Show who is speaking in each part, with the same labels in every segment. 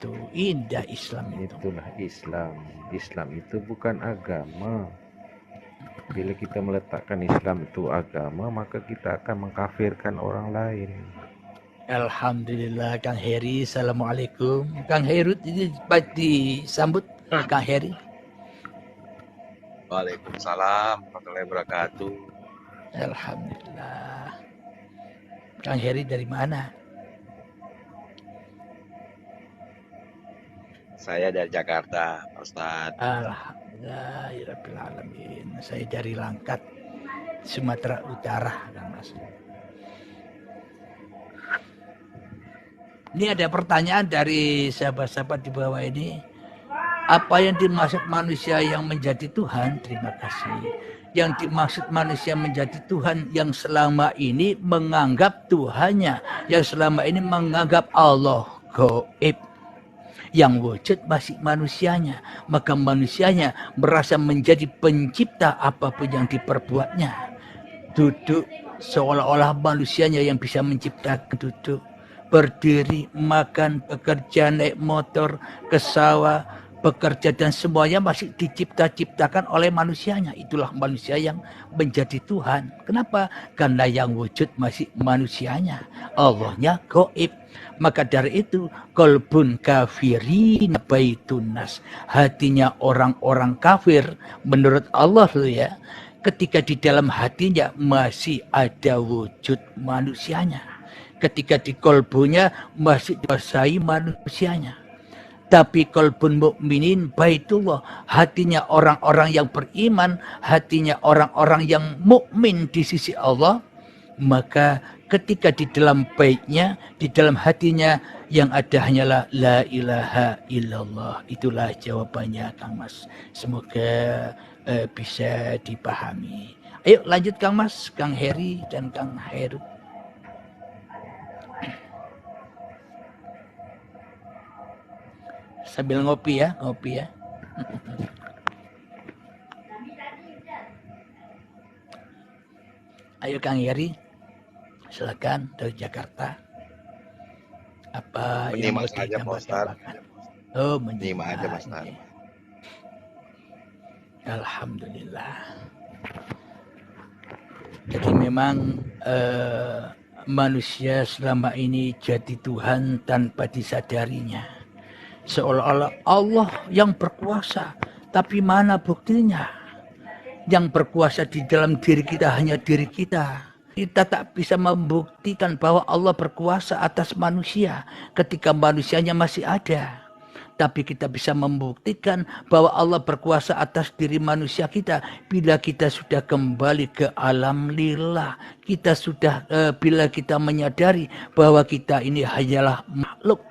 Speaker 1: itu indah Islam itu.
Speaker 2: Itulah Islam. Islam itu bukan agama. Bila kita meletakkan Islam itu agama, maka kita akan mengkafirkan orang lain.
Speaker 1: Alhamdulillah Kang Heri, assalamualaikum. Kang Heru ini disambut Kang Heri.
Speaker 3: Waalaikumsalam warahmatullahi wabarakatuh.
Speaker 1: Alhamdulillah. Kang Heri dari mana?
Speaker 3: Saya dari Jakarta, Pak Ustadz.
Speaker 1: Alhamdulillahirrahmanirrahim. Saya dari Langkat, Sumatera Utara, Kang Mas. Ini ada pertanyaan dari sahabat-sahabat di bawah ini. Apa yang dimaksud manusia yang menjadi Tuhan? Terima kasih. Yang dimaksud manusia menjadi Tuhan yang selama ini menganggap Tuhannya, yang selama ini menganggap Allah gaib. Yang wujud masih manusianya, maka manusianya merasa menjadi pencipta apapun yang diperbuatnya. Duduk seolah-olah manusianya yang bisa menciptakan duduk, berdiri, makan, bekerja, naik motor, ke sawah, bekerja, dan semuanya masih dicipta-ciptakan oleh manusianya. Itulah manusia yang menjadi Tuhan. Kenapa? Karena yang wujud masih manusianya, Allahnya gaib. Maka dari itu, qalbun kafirin baitun nas, hatinya orang-orang kafir menurut Allah loh ya, ketika di dalam hatinya masih ada wujud manusianya, ketika di kolbunya masih dikuasai manusianya. Tapi qalbun mukminin baitullah, hatinya orang-orang yang beriman, hatinya orang-orang yang mukmin di sisi Allah, maka ketika di dalam baitnya, di dalam hatinya yang ada hanyalah la ilaha illallah. Itulah jawabannya Kang Mas. Semoga bisa dipahami. Ayo lanjut Kang Mas, Kang Heri dan Kang Heru. Sambil ngopi ya, ngopi ya. Ayo Kang Heri, silakan dari Jakarta. Apa yang mau ditambahkan? Oh, menyimak aja Mas Nar. Alhamdulillah. Jadi memang manusia selama ini jadi Tuhan tanpa disadarinya. Seolah-olah Allah yang berkuasa, tapi mana buktinya? Yang berkuasa di dalam diri kita hanya diri kita. Kita tak bisa membuktikan bahwa Allah berkuasa atas manusia ketika manusianya masih ada. Tapi kita bisa membuktikan bahwa Allah berkuasa atas diri manusia kita bila kita sudah kembali ke alam lillah. Kita sudah bila kita menyadari bahwa kita ini hanyalah makhluk.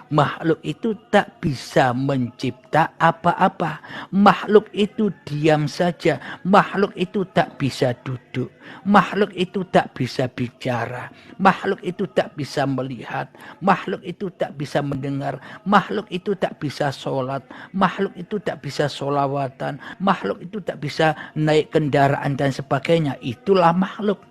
Speaker 1: Makhluk itu tak bisa mencipta apa-apa. Makhluk itu diam saja. Makhluk itu tak bisa duduk. Makhluk itu tak bisa bicara. Makhluk itu tak bisa melihat. Makhluk itu tak bisa mendengar. Makhluk itu tak bisa sholat. Makhluk itu tak bisa sholawatan. Makhluk itu tak bisa naik kendaraan dan sebagainya. Itulah makhluk.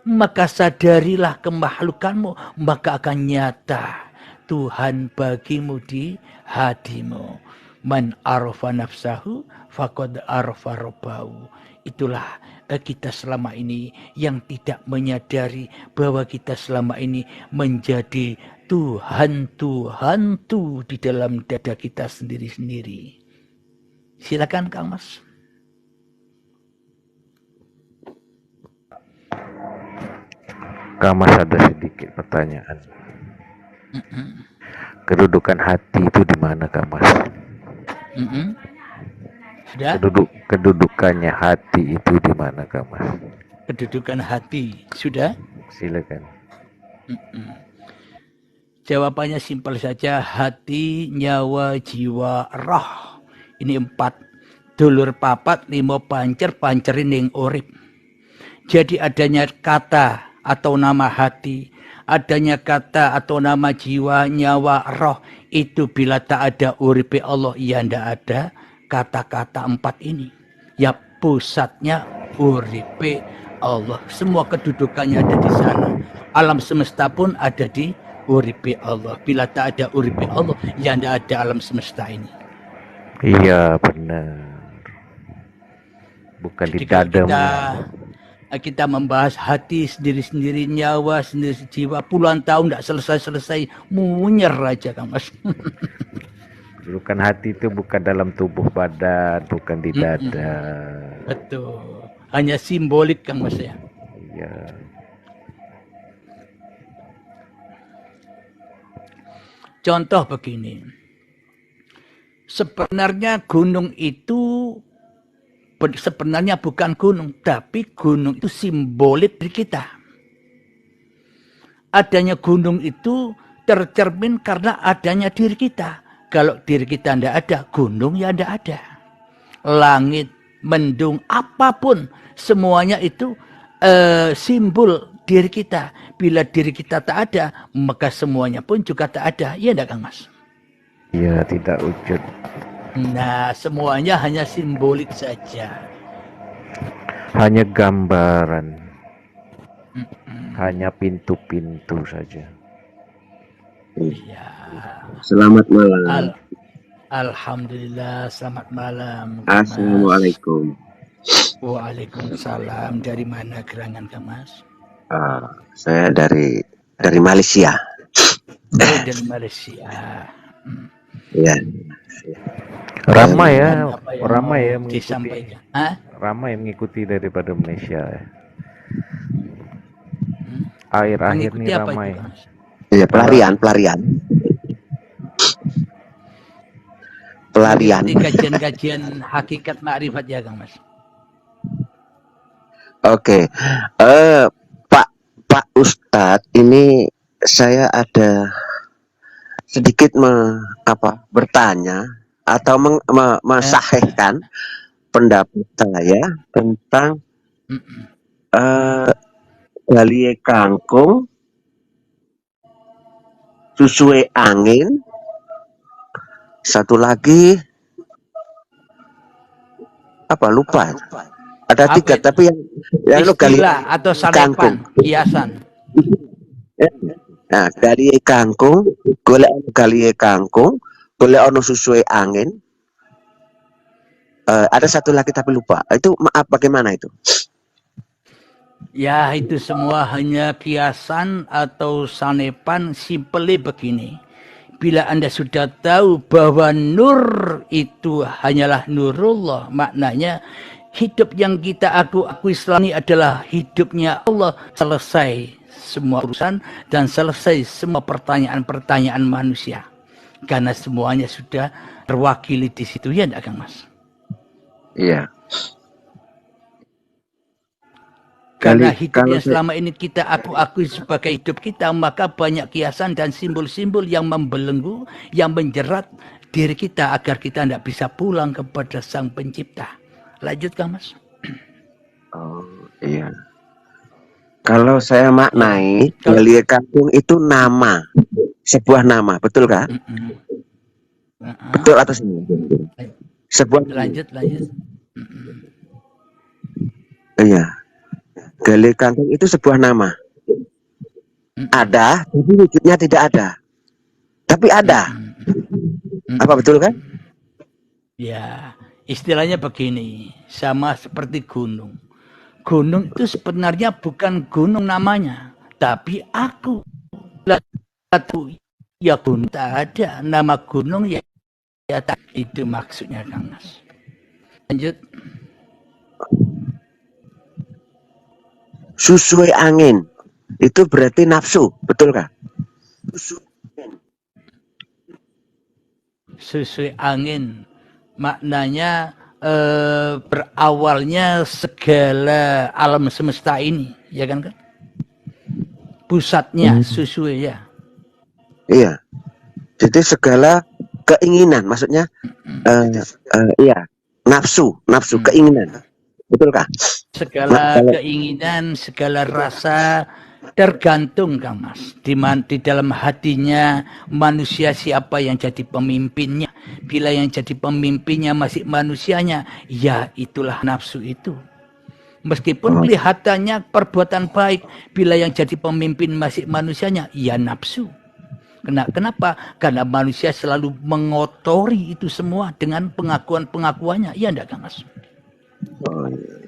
Speaker 1: Maka sadarilah kemakhlukanmu, maka akan nyata Tuhan bagimu di hatimu. Man arafa nafsahu faqad arafa rabbahu. Itulah kita selama ini yang tidak menyadari bahwa kita selama ini menjadi Tuhan-Tuhan di dalam dada kita sendiri-sendiri. Silakan Kang Mas.
Speaker 2: Kang Mas, ada sedikit pertanyaan. Kedudukan hati itu di mana Kang Mas?
Speaker 1: Sudah?
Speaker 2: Kedudukannya hati itu di mana Kang Mas?
Speaker 1: Kedudukan hati sudah?
Speaker 2: Silakan.
Speaker 1: Jawabannya simpel saja, hati, nyawa, jiwa, roh. Ini 4. Dulur papat, 5 pancerin ning urip. Jadi adanya kata atau nama hati, adanya kata atau nama jiwa, nyawa, roh, itu bila tak ada uripe Allah, ya ndak ada kata-kata 4 ini. Ya pusatnya uripe Allah. Semua kedudukannya ada di sana. Alam semesta pun ada di uripe Allah. Bila tak ada uripe Allah, ya tidak ada alam semesta ini.
Speaker 2: Iya, benar. Bukan di
Speaker 1: Jadi kalau
Speaker 2: dadamu.
Speaker 1: kita membahas hati sendiri-sendiri, nyawa sendiri, jiwa, puluhan tahun tidak selesai-selesai, munyer aja Kang Mas.
Speaker 2: Bukan hati itu bukan dalam tubuh badan, bukan di dada.
Speaker 1: Betul. Hanya simbolik Kang Mas ya.
Speaker 2: Iya.
Speaker 1: Contoh begini. Sebenarnya gunung itu sebenarnya bukan gunung, tapi gunung itu simbolik dari kita. Adanya gunung itu tercermin karena adanya diri kita. Kalau diri kita tidak ada, gunung ya tidak ada. Langit, mendung, apapun, semuanya itu simbol diri kita. Bila diri kita tak ada, maka semuanya pun juga tak ada. Iya tidak Kang Mas?
Speaker 2: Iya, tidak wujud.
Speaker 1: Nah, semuanya hanya simbolik saja.
Speaker 2: Hanya gambaran. Hanya pintu-pintu saja.
Speaker 1: Ya.
Speaker 4: Selamat malam.
Speaker 1: Alhamdulillah, selamat malam. Kang Mas.
Speaker 4: Assalamualaikum.
Speaker 1: Waalaikumsalam. Dari mana gerangan Kang Mas?
Speaker 4: Saya dari Malaysia.
Speaker 1: Dari Malaysia.
Speaker 4: Ya.
Speaker 2: Ramai ya,
Speaker 1: Apa yang
Speaker 2: ramai ya
Speaker 1: mau
Speaker 2: mengikuti.
Speaker 1: disampaikan. Hah?
Speaker 2: Ramai mengikuti daripada Malaysia. Akhir-akhir
Speaker 1: Mengikuti
Speaker 2: ini
Speaker 1: apa
Speaker 2: ramai.
Speaker 1: itu, Kang Mas?
Speaker 4: Ya, pelarian.
Speaker 1: Mengikuti kajian-kajian hakikat ma'rifat ya Kang Mas.
Speaker 4: Oke. Pak Ustadz, ini saya ada sedikit bertanya atau mensahihkan pendapat saya tentang galie kangkung, susue angin, satu lagi lupa. Ada tiga, tapi yang lo galie
Speaker 1: atau sarepan, hiasan.
Speaker 4: Nah, galie kangkung, galie kangkung, golek ono susue angin. Ada satu lagi tapi lupa. Itu bagaimana itu?
Speaker 1: Ya, itu semua hanya kiasan atau sanepan. Simpelnya begini. Bila Anda sudah tahu bahwa nur itu hanyalah nurullah, maknanya hidup yang kita akui selama ini adalah hidupnya Allah. Selesai semua urusan dan selesai semua pertanyaan-pertanyaan manusia. Karena semuanya sudah terwakili di situ, ya enggak Kang Mas?
Speaker 4: Iya.
Speaker 1: Karena hidup yang selama ini kita akui sebagai hidup kita, maka banyak kiasan dan simbol-simbol yang membelenggu, yang menjerat diri kita agar kita tidak bisa pulang kepada Sang Pencipta. Lanjut Kang Mas.
Speaker 4: Oh iya. Kalau saya maknai, galie kangkung itu nama, sebuah nama, betul kah? Betul atau salah? Sebuah.
Speaker 1: Lanjut.
Speaker 4: Iya. Galie kangkung itu sebuah nama. Ada, tapi wujudnya tidak ada. Tapi ada. Apa betul kan?
Speaker 1: Ya, istilahnya begini, sama seperti gunung. Gunung itu sebenarnya bukan gunung namanya, tapi aku. Ya gunung tak ada, nama gunung ya tak. Itu maksudnya Kang Mas. Lanjut.
Speaker 4: Susue angin itu berarti nafsu, betul kah?
Speaker 1: Susue angin maknanya berawalnya segala alam semesta ini, ya kan? Pusatnya susue ya.
Speaker 4: Iya. Jadi segala keinginan, maksudnya iya, nafsu, keinginan. Betul kah?
Speaker 1: Segala keinginan, segala rasa tergantung Kang Mas. Di dalam hatinya manusia siapa yang jadi pemimpinnya. Bila yang jadi pemimpinnya masih manusianya, ya itulah nafsu itu. Meskipun kelihatannya perbuatan baik, bila yang jadi pemimpin masih manusianya, ya nafsu. Kenapa? Karena manusia selalu mengotori itu semua dengan pengakuan-pengakuannya. Iya enggak, Kang Mas?
Speaker 4: Oh, iya.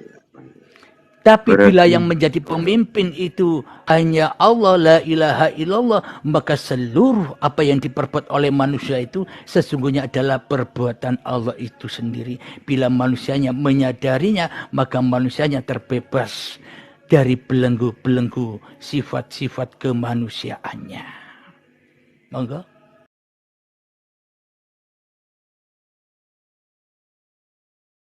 Speaker 1: Tapi bila
Speaker 4: Berarti
Speaker 1: yang menjadi pemimpin itu hanya Allah, la ilaha illallah, maka seluruh apa yang diperbuat oleh manusia itu sesungguhnya adalah perbuatan Allah itu sendiri. Bila manusianya menyadarinya, maka manusianya terbebas dari belenggu-belenggu sifat-sifat kemanusiaannya. Monggo.